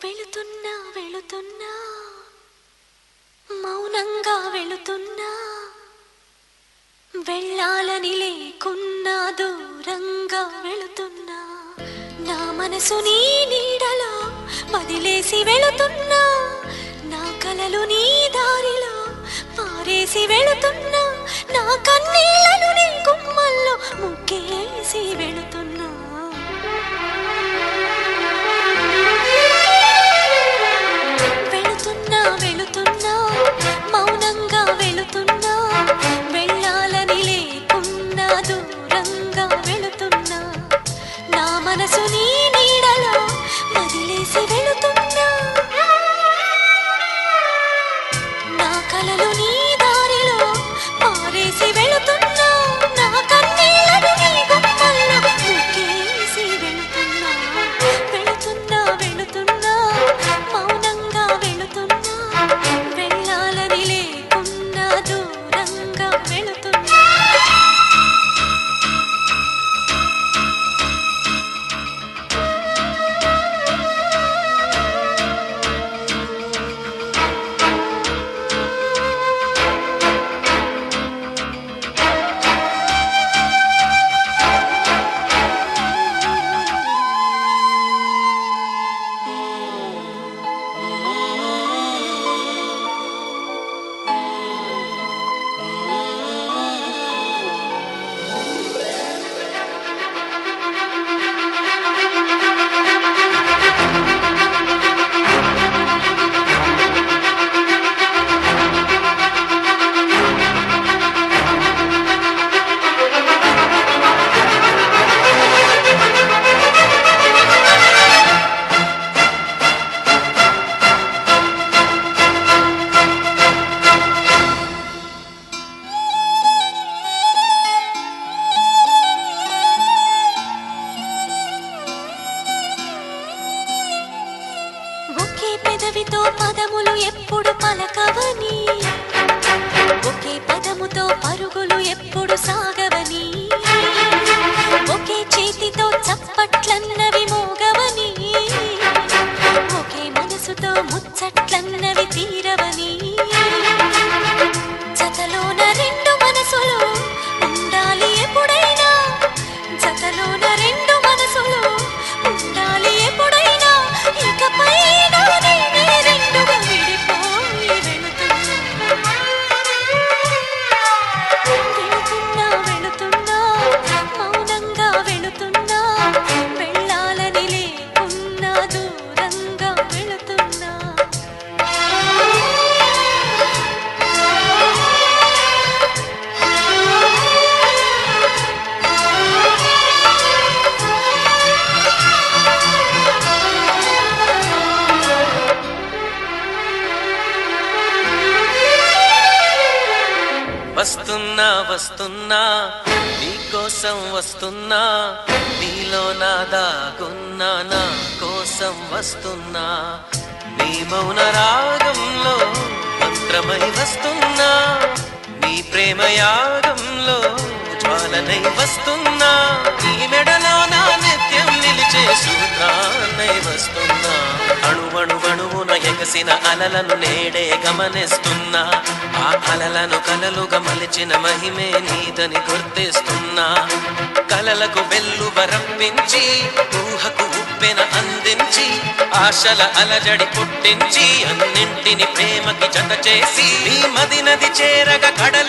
వెళుతున్నా వెళుతున్నా మౌనంగా వెళుతున్నా, వెళ్ళాలని లేకున్నా దూరంగా వెళుతున్నా, నా మనసు నీ నీడలో వదిలేసి వెళుతున్నా, నా కలలు నీ దారిలో పారేసి వెళుతున్నా, నా కన్నీళ్లను నీ గుమ్మల్లో ముగ్గేసి వెళుతున్నా. వెళుతున్నా వెళుతున్నా మౌనంగా వెళుతున్నా, వెళ్ళాలని లేకున్నా దూరంగా వెళుతున్నా, నా మనసు నీ నీడలో వదిలేసి వెళుతున్నా, నా కలలు నీ దారిలో పారేసి వెళుతున్నా, నా కన్నీళ్లను నీ గుమ్మల్లో ముగ్గేసి వెళుతున్నా. వెళుతున్నా వెళుతున్నా మౌనంగా వెళుతున్నా, వెళ్ళాలని లేకున్నా దూరంగా వెళుతున్నా. ఒకే పెదవితో పదములు ఎప్పుడు పలకవని, ఒకే పదముతో పరుగులు ఎప్పుడు సాగవని, ఒకే చేతితో చప్పట్లన్నవి మోగవని, ఒకే మనసుతో ముచ్చట్లన్నవి తీరవని, జతలోన రెండు మనసులు ఉండాలి ఎప్పుడైనా, జతలోన రెండు మనసులు ఉండాలి ఎప్పుడైనా, ఇకపై రెండుగా విడిపోయి వెళుతున్నా. వెళుతున్నా వెళుతున్నా మౌనంగా వెళుతున్నా, వెళ్ళాలని లేకున్నా దూరంగా వెళుతున్నా. వస్తున్నా వస్తున్నా నీకోసం వస్తున్నా, నీలో నా దాగున్నా నా కోసం వస్తున్నా, నీ మౌన రాగంలో మంత్రమై వస్తున్నా, నీ ప్రేమ యాగంలో జ్వాలనై వస్తున్నా, నీ మెడలో నా నిత్యం నిలిచే సూత్రాన్నై వస్తున్నా, అణువణువణువున ఎగసిన అలలను నేడే గమనిస్తున్నా, ఆ అలలను కలలుగా మలిచిన మహిమే నీదని గుర్తిస్తున్నా, కలలకు వెల్లువ రప్పించి ఊహకు ఉప్పెన అందించి, ఆశల అలజడి పుట్టించి అన్నింటిని ప్రేమకి జత చేసి, నీ మది నది చేరగ కడలి